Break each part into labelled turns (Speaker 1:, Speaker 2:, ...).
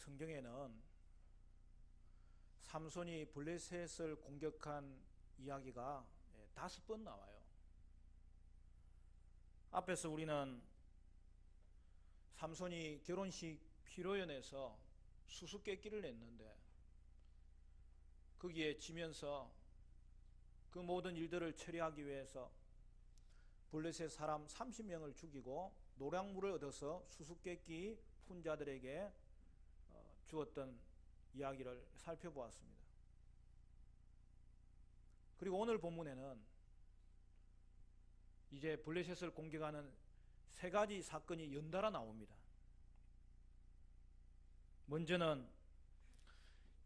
Speaker 1: 성경에는 삼손이 블레셋을 공격한 이야기가 5번 나와요. 앞에서 우리는 삼손이 결혼식 피로연에서 수수께끼를 냈는데 거기에 지면서 그 모든 일들을 처리하기 위해서 블레셋 사람 30명을 죽이고 노량물을 얻어서 수수께끼 훈자들에게 주었던 이야기를 살펴보았습니다. 그리고 오늘 본문에는 이제 블레셋을 공격하는 3가지 사건이 연달아 나옵니다. 먼저는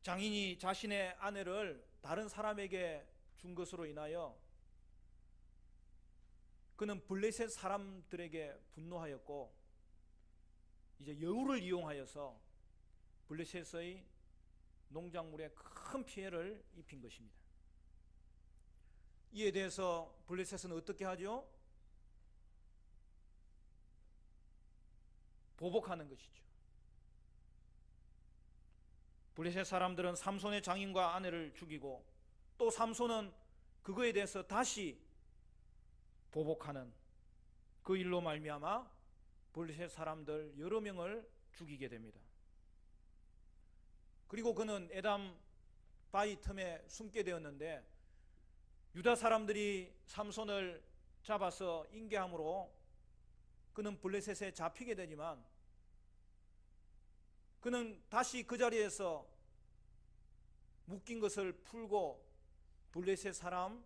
Speaker 1: 장인이 자신의 아내를 다른 사람에게 준 것으로 인하여 그는 블레셋 사람들에게 분노하였고 이제 여우를 이용하여서 블레셋의 농작물에 큰 피해를 입힌 것입니다. 이에 대해서 블레셋은 어떻게 하죠? 보복하는 것이죠. 블레셋 사람들은 삼손의 장인과 아내를 죽이고 또 삼손은 그거에 대해서 다시 보복하는 그 일로 말미암아 블레셋 사람들 여러 명을 죽이게 됩니다. 그리고 그는 에담 바위 틈에 숨게 되었는데 유다 사람들이 삼손을 잡아서 인계함으로 그는 블레셋에 잡히게 되지만 그는 다시 그 자리에서 묶인 것을 풀고 블레셋 사람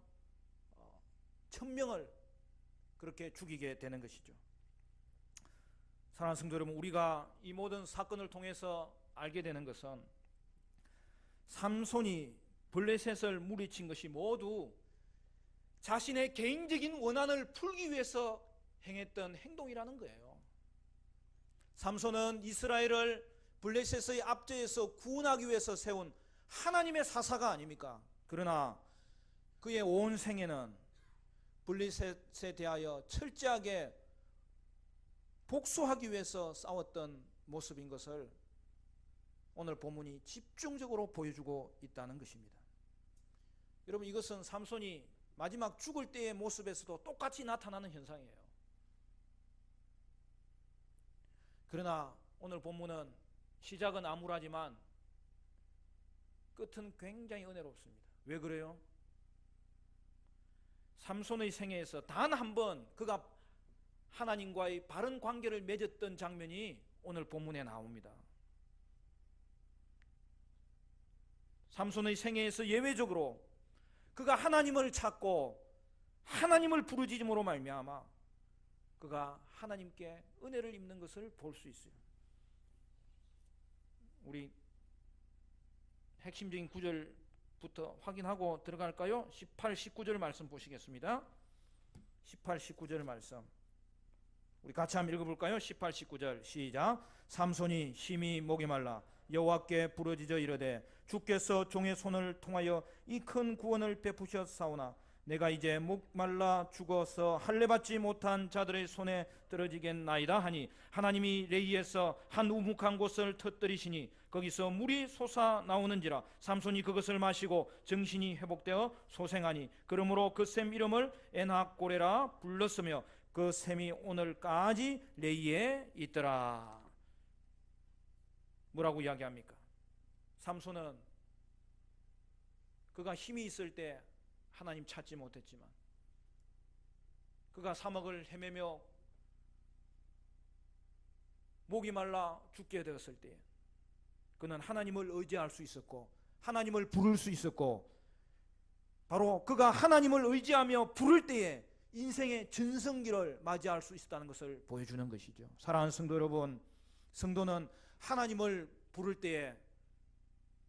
Speaker 1: 1000명을 그렇게 죽이게 되는 것이죠. 사랑하는 성도 여러분, 우리가 이 모든 사건을 통해서 알게 되는 것은 삼손이 블레셋을 물리친 것이 모두 자신의 개인적인 원한을 풀기 위해서 행했던 행동이라는 거예요. 삼손은 이스라엘을 블레셋의 압제에서 구원하기 위해서 세운 하나님의 사사가 아닙니까? 그러나 그의 온 생애는 블레셋에 대하여 철저하게 복수하기 위해서 싸웠던 모습인 것을 오늘 본문이 집중적으로 보여주고 있다는 것입니다. 여러분, 이것은 삼손이 마지막 죽을 때의 모습에서도 똑같이 나타나는 현상이에요. 그러나 오늘 본문은 시작은 암울하지만 끝은 굉장히 은혜롭습니다. 왜 그래요? 삼손의 생애에서 단 한 번 그가 하나님과의 바른 관계를 맺었던 장면이 오늘 본문에 나옵니다. 삼손의 생애에서 예외적으로 그가 하나님을 찾고 하나님을 부르짖음으로 말미암아 그가 하나님께 은혜를 입는 것을 볼 수 있어요. 우리 핵심적인 구절부터 확인하고 들어갈까요? 18, 19절 말씀 보시겠습니다. 18, 19절 말씀 우리 같이 한번 읽어볼까요? 18, 19절 시작. 삼손이 심히 목이 말라 여호와께 부르짖어 이르되 주께서 종의 손을 통하여 이 큰 구원을 베푸셨사오나 내가 이제 목 말라 죽어서 할례 받지 못한 자들의 손에 떨어지겠나이다 하니 하나님이 레이에서 한 우묵한 곳을 터뜨리시니 거기서 물이 솟아 나오는지라 삼손이 그것을 마시고 정신이 회복되어 소생하니 그러므로 그 샘 이름을 엔하꼬레라 불렀으며 그 샘이 오늘까지 레이에 있더라. 뭐라고 이야기합니까? 삼손은 그가 힘이 있을 때 하나님 찾지 못했지만 그가 사막을 헤매며 목이 말라 죽게 되었을 때 그는 하나님을 의지할 수 있었고 하나님을 부를 수 있었고 바로 그가 하나님을 의지하며 부를 때에 인생의 전성기를 맞이할 수 있었다는 것을 보여주는 것이죠. 사랑하는 성도 여러분, 성도는 하나님을 부를 때에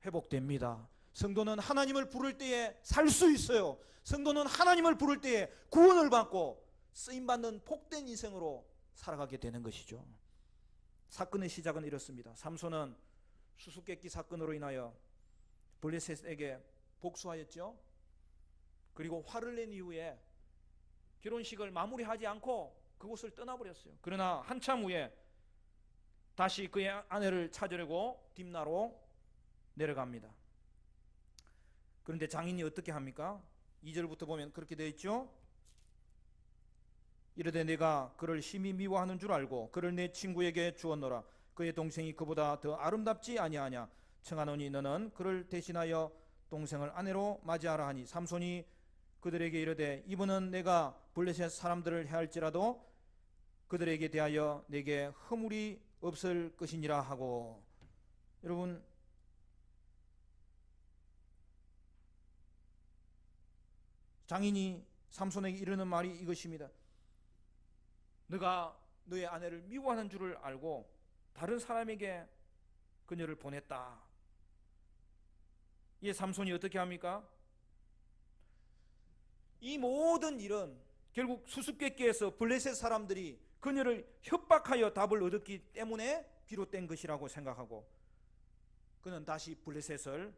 Speaker 1: 회복됩니다. 성도는 하나님을 부를 때에 살 수 있어요. 성도는 하나님을 부를 때에 구원을 받고 쓰임받는 복된 인생으로 살아가게 되는 것이죠. 사건의 시작은 이렇습니다. 삼손은 수수께끼 사건으로 인하여 블레셋에게 복수하였죠. 그리고 화를 낸 이후에 결혼식을 마무리하지 않고 그곳을 떠나버렸어요. 그러나 한참 후에 다시 그의 아내를 찾으려고 딥나로 내려갑니다. 그런데 장인이 어떻게 합니까? 2절부터 보면 그렇게 되어 있죠. 이르되 내가 그를 심히 미워하는 줄 알고 그를 내 친구에게 주었노라. 그의 동생이 그보다 더 아름답지 아니하냐. 청하노니 너는 그를 대신하여 동생을 아내로 맞이하라 하니 삼손이 그들에게 이르되 이번은 내가 블레셋 사람들을 해할지라도 그들에게 대하여 내게 허물이 없을 것이니라 하고. 여러분, 장인이 삼손에게 이르는 말이 이것입니다. 너가 너의 아내를 미워하는 줄을 알고 다른 사람에게 그녀를 보냈다. 이에 삼손이 어떻게 합니까? 이 모든 일은 결국 수수께끼에서 블레셋 사람들이 그녀를 협박하여 답을 얻었기 때문에 비롯된 것이라고 생각하고 그는 다시 블레셋을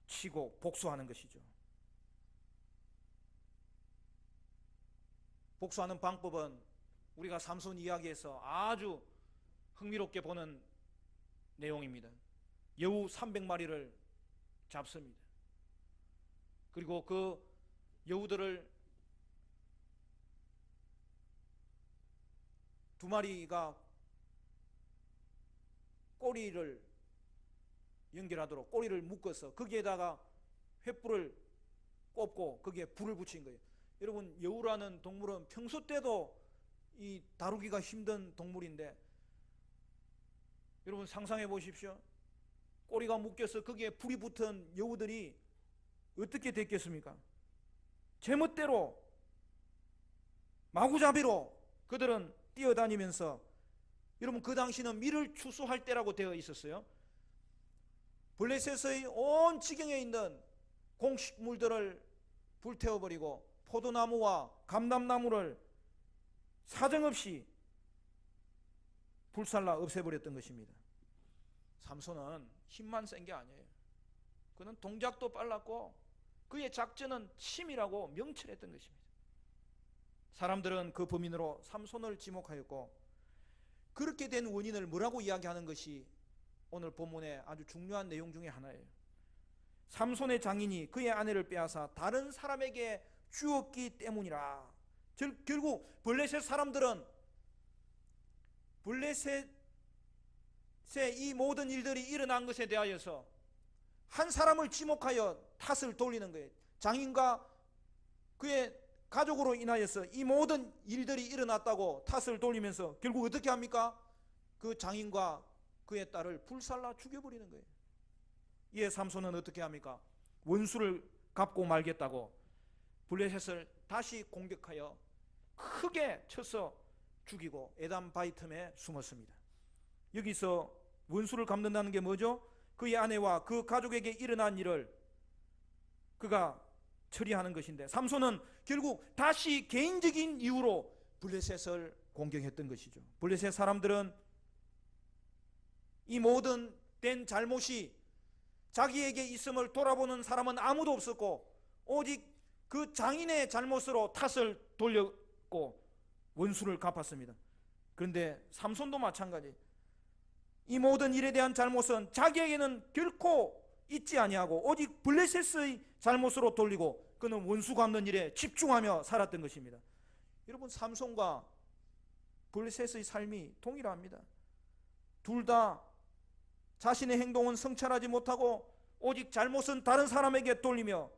Speaker 1: 치고 복수하는 것이죠. 복수하는 방법은 우리가 삼손 이야기에서 아주 흥미롭게 보는 내용입니다. 여우 300마리를 잡습니다. 그리고 그 여우들을 2마리가 꼬리를 연결하도록 꼬리를 묶어서 거기에다가 횃불을 꼽고 거기에 불을 붙인 거예요. 여러분, 여우라는 동물은 평소 때도 이 다루기가 힘든 동물인데 여러분 상상해 보십시오. 꼬리가 묶여서 거기에 불이 붙은 여우들이 어떻게 됐겠습니까? 제멋대로 마구잡이로 그들은 뛰어다니면서, 여러분 그 당시는 밀을 추수할 때라고 되어 있었어요. 블레셋의 온 지경에 있는 공식물들을 불태워버리고 포도나무와 감람나무를 사정없이 불살라 없애버렸던 것입니다. 삼손은 힘만 센 게 아니에요. 그는 동작도 빨랐고 그의 작전은 치밀하고 명철했던 것입니다. 사람들은 그 범인으로 삼손을 지목하였고 그렇게 된 원인을 뭐라고 이야기하는 것이 오늘 본문의 아주 중요한 내용 중에 하나예요. 삼손의 장인이 그의 아내를 빼앗아 다른 사람에게 주었기 때문이라. 결국 블레셋 사람들은 블레셋의 이 모든 일들이 일어난 것에 대하여서 한 사람을 지목하여 탓을 돌리는 거예요. 장인과 그의 가족으로 인하여서 이 모든 일들이 일어났다고 탓을 돌리면서 결국 어떻게 합니까? 그 장인과 그의 딸을 불살라 죽여버리는 거예요. 이에 삼손은 어떻게 합니까? 원수를 갚고 말겠다고 블레셋을 다시 공격하여 크게 쳐서 죽이고 에담 바위 틈에 숨었습니다. 여기서 원수를 갚는다는 게 뭐죠? 그의 아내와 그 가족에게 일어난 일을 그가 처리하는 것인데, 삼손은 결국 다시 개인적인 이유로 블레셋을 공격했던 것이죠. 블레셋 사람들은 이 모든 된 잘못이 자기에게 있음을 돌아보는 사람은 아무도 없었고 오직 그 장인의 잘못으로 탓을 돌렸고 원수를 갚았습니다. 그런데 삼손도 마찬가지. 이 모든 일에 대한 잘못은 자기에게는 결코 있지 아니하고 오직 블레셋의 잘못으로 돌리고 그는 원수 갚는 일에 집중하며 살았던 것입니다. 여러분, 삼손과 블레셋의 삶이 동일합니다. 둘 다 자신의 행동은 성찰하지 못하고 오직 잘못은 다른 사람에게 돌리며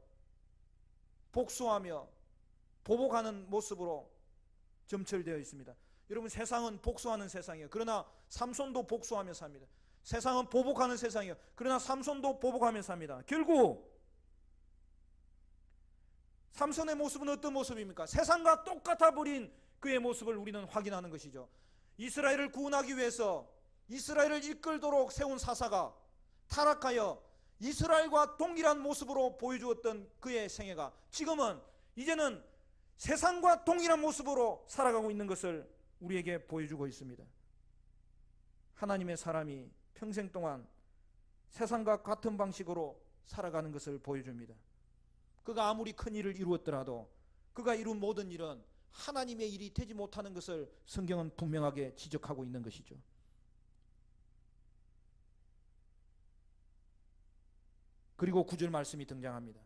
Speaker 1: 복수하며 보복하는 모습으로 점철되어 있습니다. 여러분, 세상은 복수하는 세상이에요. 그러나 삼손도 복수하며 삽니다. 세상은 보복하는 세상이에요. 그러나 삼손도 보복하며 삽니다. 결국 삼손의 모습은 어떤 모습입니까? 세상과 똑같아 버린 그의 모습을 우리는 확인하는 것이죠. 이스라엘을 구원하기 위해서 이스라엘을 이끌도록 세운 사사가 타락하여 이스라엘과 동일한 모습으로 보여주었던 그의 생애가 지금은 이제는 세상과 동일한 모습으로 살아가고 있는 것을 우리에게 보여주고 있습니다. 하나님의 사람이 평생 동안 세상과 같은 방식으로 살아가는 것을 보여줍니다. 그가 아무리 큰 일을 이루었더라도 그가 이룬 모든 일은 하나님의 일이 되지 못하는 것을 성경은 분명하게 지적하고 있는 것이죠. 그리고 9절 말씀이 등장합니다.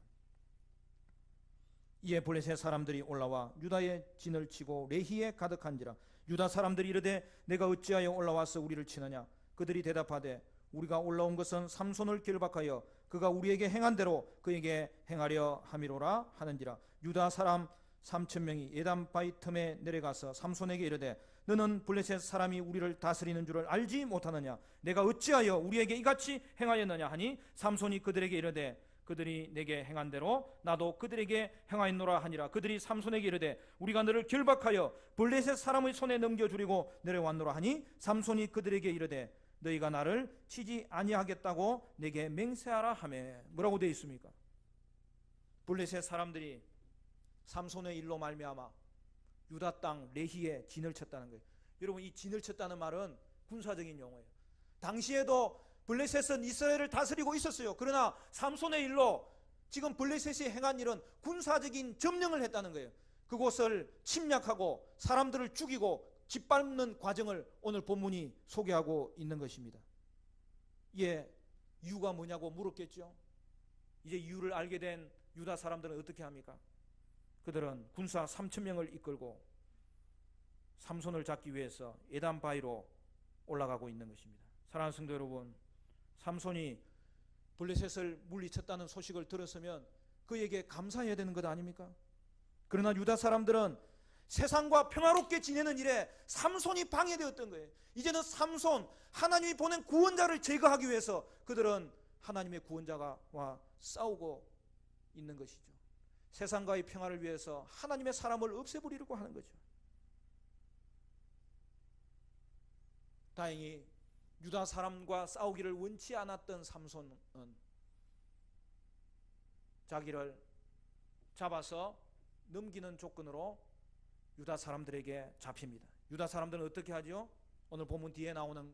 Speaker 1: 이에 블레셋 사람들이 올라와 유다의 진을 치고 레히에 가득한지라. 유다 사람들이 이르되 내가 어찌하여 올라와서 우리를 치느냐. 그들이 대답하되 우리가 올라온 것은 삼손을 결박하여 그가 우리에게 행한 대로 그에게 행하려 함이로라 하는지라. 유다 사람 3,000명이 예단 바위 틈에 내려가서 삼손에게 이르되 너는 블레셋 사람이 우리를 다스리는 줄을 알지 못하느냐. 내가 어찌하여 우리에게 이같이 행하였느냐 하니 삼손이 그들에게 이르되 그들이 내게 행한 대로 나도 그들에게 행하였노라 하니라. 그들이 삼손에게 이르되 우리가 너를 결박하여 블레셋 사람의 손에 넘겨주리고 내려왔노라 하니 삼손이 그들에게 이르되 너희가 나를 치지 아니하겠다고 내게 맹세하라 하매. 뭐라고 되어 있습니까? 블레셋 사람들이 삼손의 일로 말미암아 유다 땅 레히에 진을 쳤다는 거예요. 여러분, 이 진을 쳤다는 말은 군사적인 용어예요. 당시에도 블레셋은 이스라엘을 다스리고 있었어요. 그러나 삼손의 일로 지금 블레셋이 행한 일은 군사적인 점령을 했다는 거예요. 그곳을 침략하고 사람들을 죽이고 짓밟는 과정을 오늘 본문이 소개하고 있는 것입니다. 이에 이유가 뭐냐고 물었겠죠. 이제 이유를 알게 된 유다 사람들은 어떻게 합니까? 그들은 군사 3,000명을 이끌고 삼손을 잡기 위해서 예단 바위로 올라가고 있는 것입니다. 사랑하는 성도 여러분, 삼손이 블레셋을 물리쳤다는 소식을 들었으면 그에게 감사해야 되는 것 아닙니까? 그러나 유다 사람들은 세상과 평화롭게 지내는 일에 삼손이 방해되었던 거예요. 이제는 삼손, 하나님이 보낸 구원자를 제거하기 위해서 그들은 하나님의 구원자와 싸우고 있는 것이죠. 세상과의 평화를 위해서 하나님의 사람을 없애버리려고 하는 거죠. 다행히 유다 사람과 싸우기를 원치 않았던 삼손은 자기를 잡아서 넘기는 조건으로 유다 사람들에게 잡힙니다. 유다 사람들은 어떻게 하죠? 오늘 본문 뒤에 나오는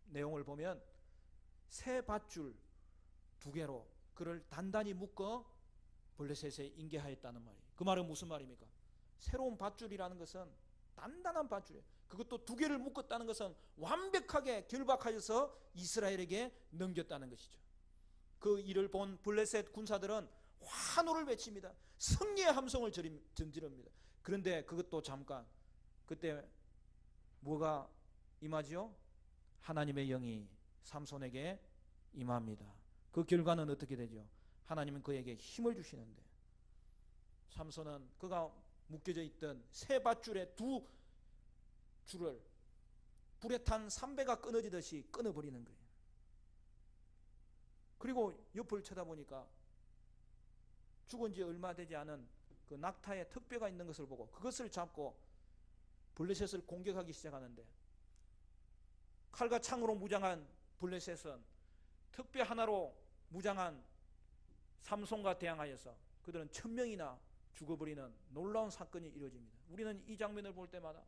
Speaker 1: 내용을 보면 새 밧줄 2개로 그를 단단히 묶어 블레셋에 인계하였다는 말이에요. 그 말은 무슨 말입니까? 새로운 밧줄이라는 것은 단단한 밧줄이에요. 그것도 2개를 묶었다는 것은 완벽하게 결박하여서 이스라엘에게 넘겼다는 것이죠. 그 일을 본 블레셋 군사들은 환호를 외칩니다. 승리의 함성을 전지릅니다. 그런데 그것도 잠깐, 그때 뭐가 임하지요? 하나님의 영이 삼손에게 임합니다. 그 결과는 어떻게 되죠? 하나님은 그에게 힘을 주시는데 삼손은 그가 묶여져 있던 새 밧줄의 2줄을 불에 탄 삼배가 끊어지듯이 끊어버리는 거예요. 그리고 옆을 쳐다보니까 죽은 지 얼마 되지 않은 그 낙타의 턱뼈가 있는 것을 보고 그것을 잡고 블레셋을 공격하기 시작하는데 칼과 창으로 무장한 블레셋은 턱뼈 하나로 무장한 삼손과 대항하여서 그들은 1,000명이나 죽어버리는 놀라운 사건이 이루어집니다. 우리는 이 장면을 볼 때마다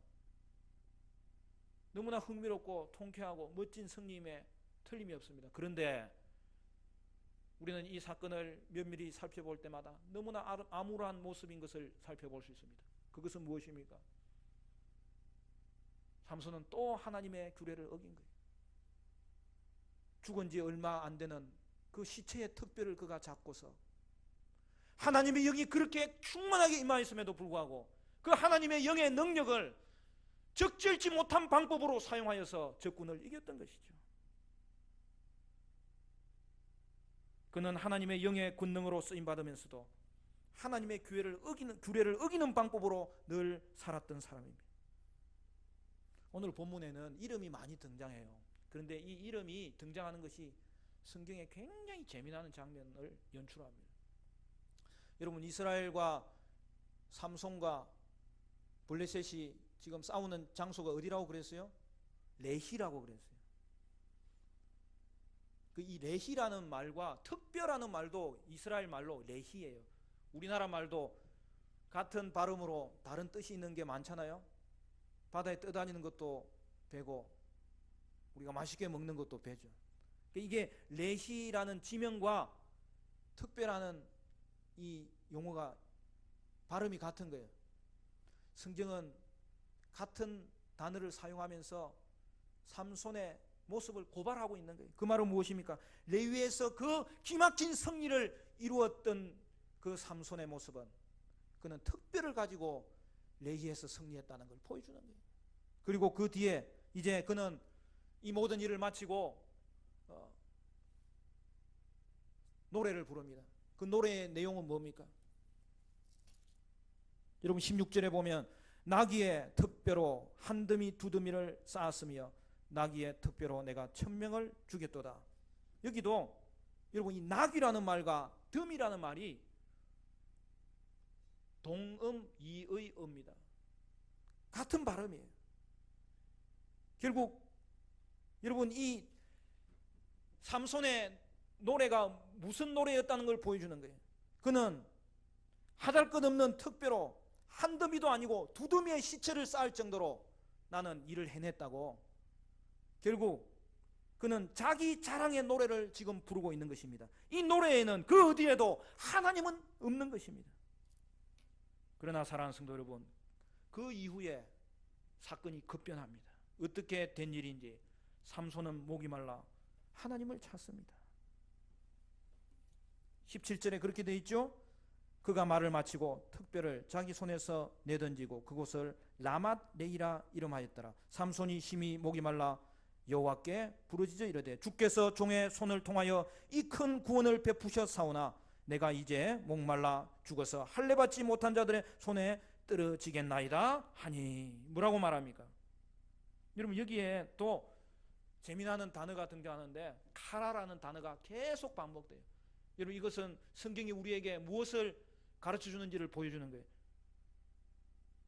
Speaker 1: 너무나 흥미롭고 통쾌하고 멋진 승리임에 틀림이 없습니다. 그런데 우리는 이 사건을 면밀히 살펴볼 때마다 너무나 암울한 모습인 것을 살펴볼 수 있습니다. 그것은 무엇입니까? 삼손은 또 하나님의 규례를 어긴 거예요. 죽은 지 얼마 안 되는 그 시체의 턱뼈를 그가 잡고서 하나님의 영이 그렇게 충만하게 임하였음에도 불구하고 그 하나님의 영의 능력을 적절치 못한 방법으로 사용하여서 적군을 이겼던 것이죠. 그는 하나님의 영의 권능으로 쓰임받으면서도 하나님의 규례를 어기는 방법으로 늘 살았던 사람입니다. 오늘 본문에는 이름이 많이 등장해요. 그런데 이 이름이 등장하는 것이 성경에 굉장히 재미나는 장면을 연출합니다. 여러분, 이스라엘과 삼손과 블레셋이 지금 싸우는 장소가 어디라고 그랬어요? 레히라고 그랬어요. 이 레히라는 말과 특별하는 말도 이스라엘 말로 레히예요. 우리나라 말도 같은 발음으로 다른 뜻이 있는 게 많잖아요. 바다에 떠다니는 것도 배고 우리가 맛있게 먹는 것도 배죠. 이게 레히라는 지명과 특별하는 이 용어가 발음이 같은 거예요. 성경은 같은 단어를 사용하면서 삼손의 모습을 고발하고 있는 거예요. 그 말은 무엇입니까? 레위에서 그 기막힌 승리를 이루었던 그 삼손의 모습은 그는 특별을 가지고 레위에서 승리했다는 걸 보여주는 거예요. 그리고 그 뒤에 이제 그는 이 모든 일을 마치고 노래를 부릅니다. 그 노래의 내용은 뭡니까? 여러분 16절에 보면 나귀의 특별로 한 더미 두 더미를 쌓았으며 나귀의 특별로 내가 1000명을 죽였도다. 여기도 여러분 이 나귀라는 말과 더미라는 말이 동음 이의 어입니다. 같은 발음이에요. 결국 여러분 이 삼손의 노래가 무슨 노래였다는 걸 보여주는 거예요. 그는 하잘것없는 특별로 한 더미도 아니고 두 더미의 시체를 쌓을 정도로 나는 일을 해냈다고. 결국 그는 자기 자랑의 노래를 지금 부르고 있는 것입니다. 이 노래에는 그 어디에도 하나님은 없는 것입니다. 그러나 사랑하는 성도 여러분, 그 이후에 사건이 급변합니다. 어떻게 된 일인지 삼손은 목이 말라 하나님을 찾습니다. 17절에 그렇게 되어 있죠. 그가 말을 마치고 특별을 자기 손에서 내던지고 그곳을 라맛 레이라 이름하였더라. 삼손이 심히 목이 말라 여호와께 부르짖어 이르되 주께서 종의 손을 통하여 이 큰 구원을 베푸셨사오나 내가 이제 목말라 죽어서 할례 받지 못한 자들의 손에 떨어지겠나이다 하니. 뭐라고 말합니까? 여러분 여기에 또 재미나는 단어가 등장하는데 카라라는 단어가 계속 반복돼요. 여러분 이것은 성경이 우리에게 무엇을 가르쳐 주는지를 보여주는 거예요.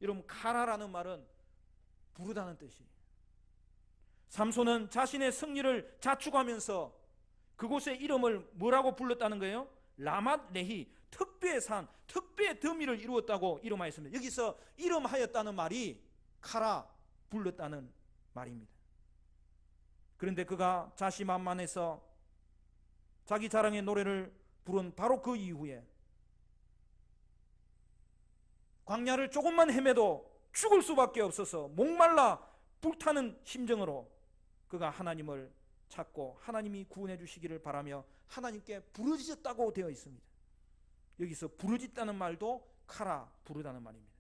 Speaker 1: 여러분 카라라는 말은 부르다는 뜻이에요. 삼손은 자신의 승리를 자축하면서 그곳의 이름을 뭐라고 불렀다는 거예요? 라맛 레히, 특배의 산, 특배의 더미를 이루었다고 이름하였습니다. 여기서 이름하였다는 말이 카라, 불렀다는 말입니다. 그런데 그가 자신만만해서 자기 자랑의 노래를 부른 바로 그 이후에 광야를 조금만 헤매도 죽을 수밖에 없어서 목말라 불타는 심정으로 그가 하나님을 찾고 하나님이 구원해 주시기를 바라며 하나님께 부르짖었다고 되어 있습니다. 여기서 부르짖다는 말도 카라, 부르다는 말입니다.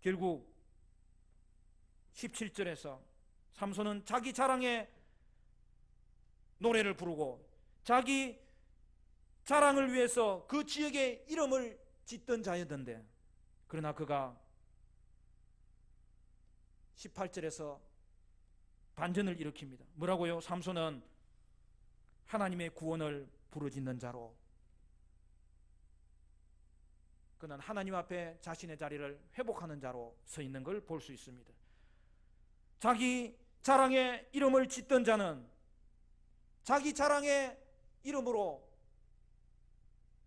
Speaker 1: 결국 17절에서 삼손은 자기 자랑의 노래를 부르고 자기 자랑을 위해서 그 지역의 이름을 짓던 자였던데, 그러나 그가 18절에서 반전을 일으킵니다. 뭐라고요? 삼손은 하나님의 구원을 부르짖는 자로, 그는 하나님 앞에 자신의 자리를 회복하는 자로 서 있는 걸 볼 수 있습니다. 자기 자랑의 이름을 짓던 자는 자기 자랑의 이름으로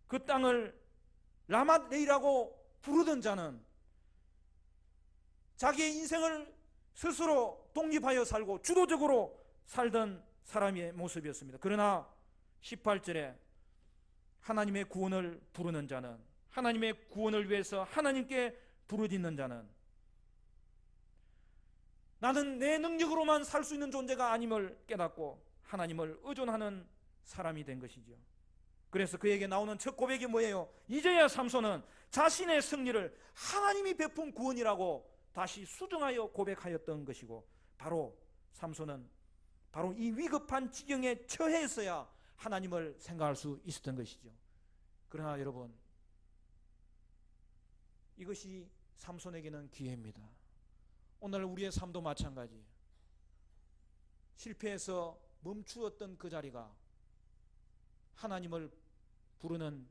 Speaker 1: 그 땅을 라맛 레이라고 부르던 자는 자기의 인생을 스스로 독립하여 살고 주도적으로 살던 사람의 모습이었습니다. 그러나 18절에 하나님의 구원을 부르는 자는, 하나님의 구원을 위해서 하나님께 부르짖는 자는 나는 내 능력으로만 살 수 있는 존재가 아님을 깨닫고 하나님을 의존하는 사람이 된 것이죠. 그래서 그에게 나오는 첫 고백이 뭐예요? 이제야 삼손은 자신의 승리를 하나님이 베푼 구원이라고 다시 수정하여 고백하였던 것이고, 바로 삼손은 바로 이 위급한 지경에 처해서야 하나님을 생각할 수 있었던 것이죠. 그러나 여러분, 이것이 삼손에게는 기회입니다. 오늘 우리의 삶도 마찬가지예요. 실패해서 멈추었던 그 자리가 하나님을 부르는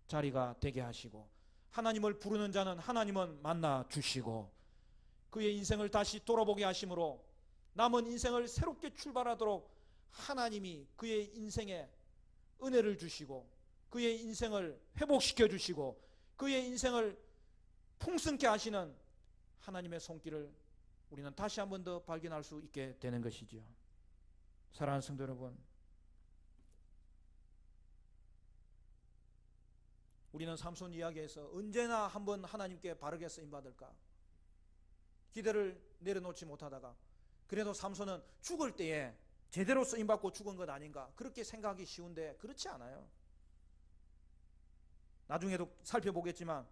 Speaker 1: 자리가 되게 하시고, 하나님을 부르는 자는 하나님은 만나 주시고 그의 인생을 다시 돌아보게 하심으로 남은 인생을 새롭게 출발하도록 하나님이 그의 인생에 은혜를 주시고 그의 인생을 회복시켜 주시고 그의 인생을 풍성케 하시는 하나님의 손길을 우리는 다시 한 번 더 발견할 수 있게 되는 것이죠. 사랑하는 성도 여러분, 우리는 삼손 이야기에서 언제나 한번 하나님께 바르게 쓰임받을까 기대를 내려놓지 못하다가 그래도 삼손은 죽을 때에 제대로 쓰임받고 죽은 것 아닌가 그렇게 생각하기 쉬운데 그렇지 않아요. 나중에도 살펴보겠지만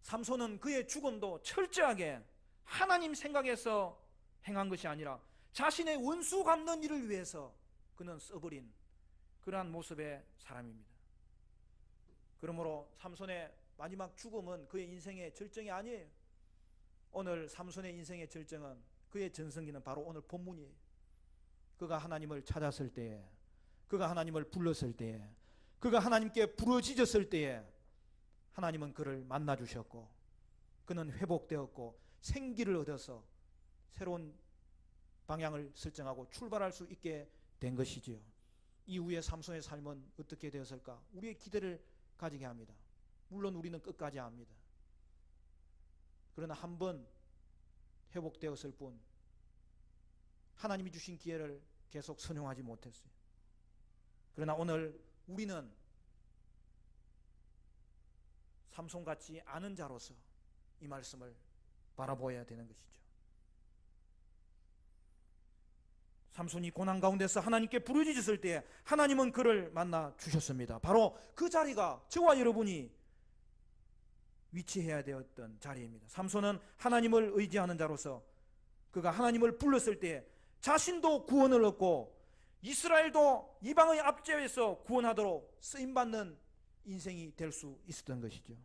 Speaker 1: 삼손은 그의 죽음도 철저하게 하나님 생각에서 행한 것이 아니라 자신의 원수 갚는 일을 위해서 그는 써버린 그러한 모습의 사람입니다. 그러므로 삼손의 마지막 죽음은 그의 인생의 절정이 아니에요. 오늘 삼손의 인생의 절정은, 그의 전성기는 바로 오늘 본문이에요. 그가 하나님을 찾았을 때에, 그가 하나님을 불렀을 때에, 그가 하나님께 부르짖었을 때에 하나님은 그를 만나 주셨고 그는 회복되었고 생기를 얻어서 새로운 방향을 설정하고 출발할 수 있게 된 것이지요. 이후에 삼손의 삶은 어떻게 되었을까? 우리의 기대를 가지게 합니다. 물론 우리는 끝까지 압니다. 그러나 한 번 회복되었을 뿐 하나님이 주신 기회를 계속 선용하지 못했어요. 그러나 오늘 우리는 삼손같지 않은 자로서 이 말씀을 바라보아야 되는 것이죠. 삼손이 고난 가운데서 하나님께 부르짖었을 때 하나님은 그를 만나 주셨습니다. 바로 그 자리가 저와 여러분이 위치해야 되었던 자리입니다. 삼손은 하나님을 의지하는 자로서 그가 하나님을 불렀을 때 자신도 구원을 얻고 이스라엘도 이방의 압제에서 구원하도록 쓰임받는 인생이 될 수 있었던 것이죠.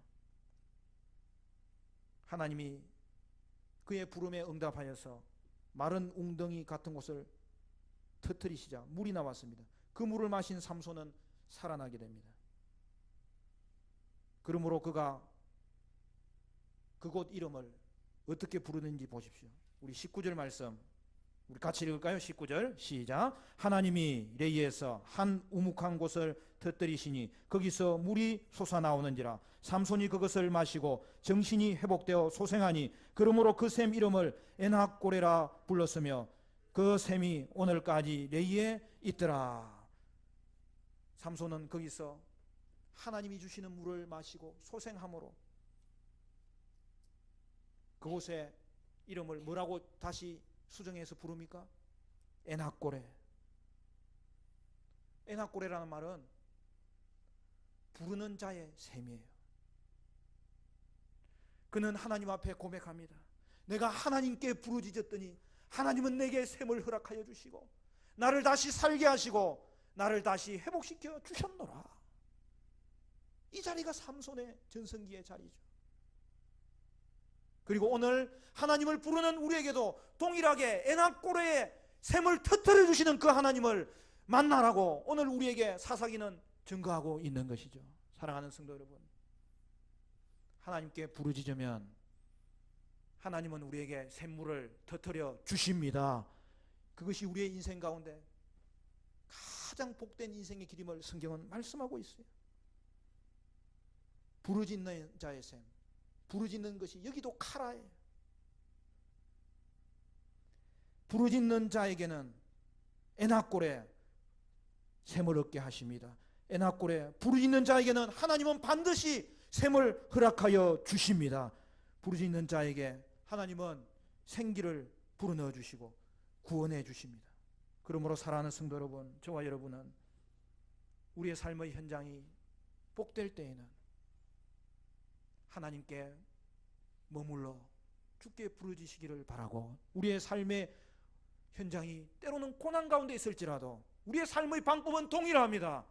Speaker 1: 하나님이 그의 부름에 응답하여서 마른 웅덩이 같은 곳을 터뜨리시자 물이 나왔습니다. 그 물을 마신 삼손은 살아나게 됩니다. 그러므로 그가 그곳 이름을 어떻게 부르는지 보십시오. 우리 19절 말씀 우리 같이 읽을까요? 19절 시작. 하나님이 레이에서 한 우묵한 곳을 터뜨리시니 거기서 물이 솟아나오는지라. 삼손이 그것을 마시고 정신이 회복되어 소생하니 그러므로 그 샘 이름을 에낙고레라 불렀으며 그 샘이 오늘까지 레이에 있더라. 삼손은 거기서 하나님이 주시는 물을 마시고 소생함으로 그곳의 이름을 뭐라고 다시 수정해서 부릅니까? 에낙고레. 에낙고레라는 말은 부르는 자의 셈이에요. 그는 하나님 앞에 고백합니다. 내가 하나님께 부르짖었더니 하나님은 내게 셈을 허락하여 주시고 나를 다시 살게 하시고 나를 다시 회복시켜 주셨노라. 이 자리가 삼손의 전성기의 자리죠. 그리고 오늘 하나님을 부르는 우리에게도 동일하게 에낙고레의 샘을 터뜨려 주시는 그 하나님을 만나라고 오늘 우리에게 사사기는 증거하고 있는 것이죠. 사랑하는 성도 여러분, 하나님께 부르짖으면 하나님은 우리에게 샘물을 터뜨려 주십니다. 그것이 우리의 인생 가운데 가장 복된 인생의 길임을 성경은 말씀하고 있어요. 부르짖는 자의 샘, 부르짖는 것이 여기도 카라예요. 부르짖는 자에게는 에낙고레 샘을 얻게 하십니다. 에낙고레 부르짖는 자에게는 하나님은 반드시 샘을 허락하여 주십니다. 부르짖는 자에게 하나님은 생기를 불어넣어 주시고 구원해 주십니다. 그러므로 사랑하는 성도 여러분, 저와 여러분은 우리의 삶의 현장이 복될 때에는 하나님께 머물러 주께 부르짖으시기를 바라고, 우리의 삶의 현장이 때로는 고난 가운데 있을지라도 우리의 삶의 방법은 동일합니다.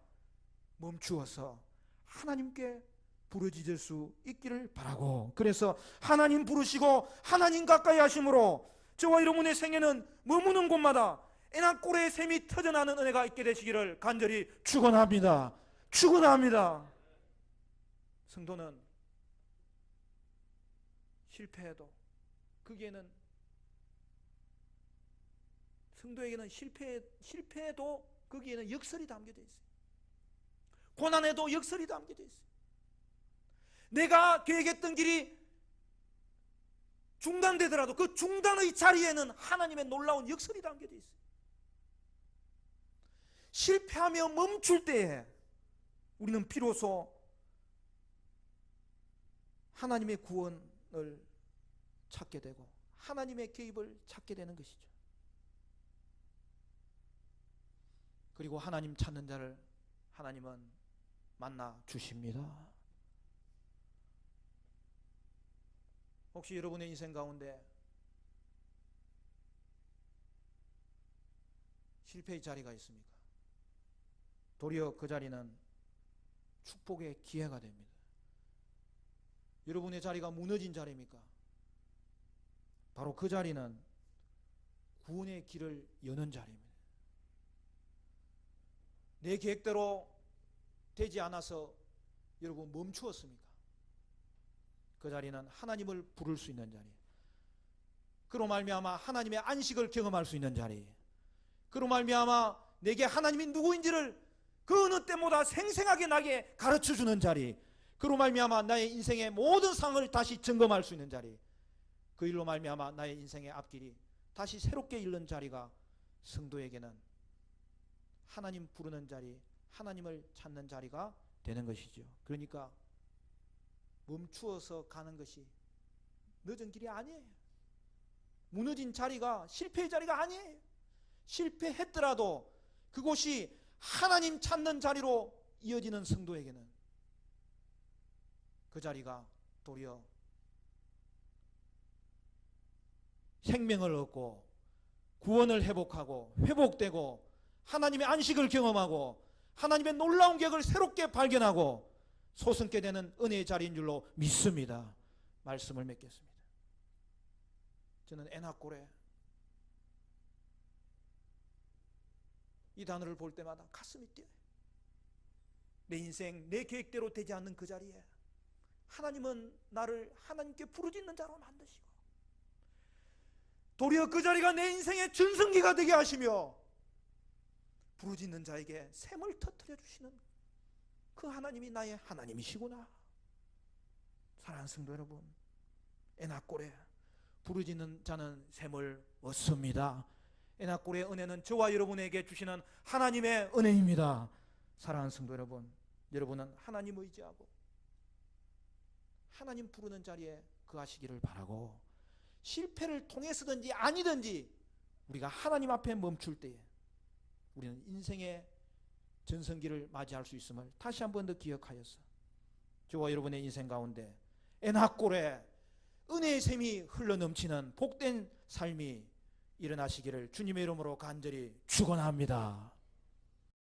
Speaker 1: 멈추어서 하나님께 부르짖을 수 있기를 바라고, 그래서 하나님 부르시고 하나님 가까이 하심으로 저와 여러분의 생애는 머무는 곳마다 에낙고레의 샘이 터져나는 은혜가 있게 되시기를 간절히 축원합니다. 축원합니다. 성도는 실패해도 거기에는, 성도에게는 실패해도 거기에는 역설이 담겨져 있어요. 고난에도 역설이 담겨져 있어요. 내가 계획했던 길이 중단되더라도 그 중단의 자리에는 하나님의 놀라운 역설이 담겨져 있어요. 실패하며 멈출 때에 우리는 비로소 하나님의 구원을 찾게 되고 하나님의 개입을 찾게 되는 것이죠. 그리고 하나님 찾는 자를 하나님은 만나 주십니다. 혹시 여러분의 인생 가운데 실패의 자리가 있습니까? 도리어 그 자리는 축복의 기회가 됩니다. 여러분의 자리가 무너진 자리입니까? 바로 그 자리는 구원의 길을 여는 자리입니다. 내 계획대로 되지 않아서 여러분 멈추었습니까? 그 자리는 하나님을 부를 수 있는 자리, 그로 말미암아 하나님의 안식을 경험할 수 있는 자리, 그로 말미암아 내게 하나님이 누구인지를 그 어느 때보다 생생하게 나게 가르쳐주는 자리, 그로 말미암아 나의 인생의 모든 상을 다시 점검할 수 있는 자리, 그 일로 말미암아 나의 인생의 앞길이 다시 새롭게 잃는 자리가 성도에게는 하나님 부르는 자리, 하나님을 찾는 자리가 되는 것이죠. 그러니까 멈추어서 가는 것이 늦은 길이 아니에요. 무너진 자리가 실패의 자리가 아니에요. 실패했더라도 그곳이 하나님 찾는 자리로 이어지는 성도에게는 그 자리가 도리어 생명을 얻고 구원을 회복하고 회복되고 하나님의 안식을 경험하고 하나님의 놀라운 계획을 새롭게 발견하고 소승케 되는 은혜의 자리인 줄로 믿습니다. 말씀을 맺겠습니다. 저는 에나골에 이 단어를 볼 때마다 가슴이 뛰어요. 내 인생 내 계획대로 되지 않는 그 자리에 하나님은 나를 하나님께 부르짖는 자로 만드시고 도리어 그 자리가 내 인생의 전성기가 되게 하시며 부르짖는 자에게 샘을 터뜨려 주시는 그 하나님이 나의 하나님이시구나. 사랑하는 성도 여러분, 에나골에 부르짖는 자는 샘을 얻습니다. 에나골의 은혜는 저와 여러분에게 주시는 하나님의 은혜입니다. 사랑하는 성도 여러분, 여러분은 하나님 의지하고 하나님 부르는 자리에 거하시기를 바라고, 실패를 통해서든지 아니든지 우리가 하나님 앞에 멈출 때에 우리는 인생의 전성기를 맞이할 수 있음을 다시 한 번 더 기억하여서 저와 여러분의 인생 가운데 에나골에 은혜의 샘이 흘러넘치는 복된 삶이 일어나시기를 주님의 이름으로 간절히 축원합니다.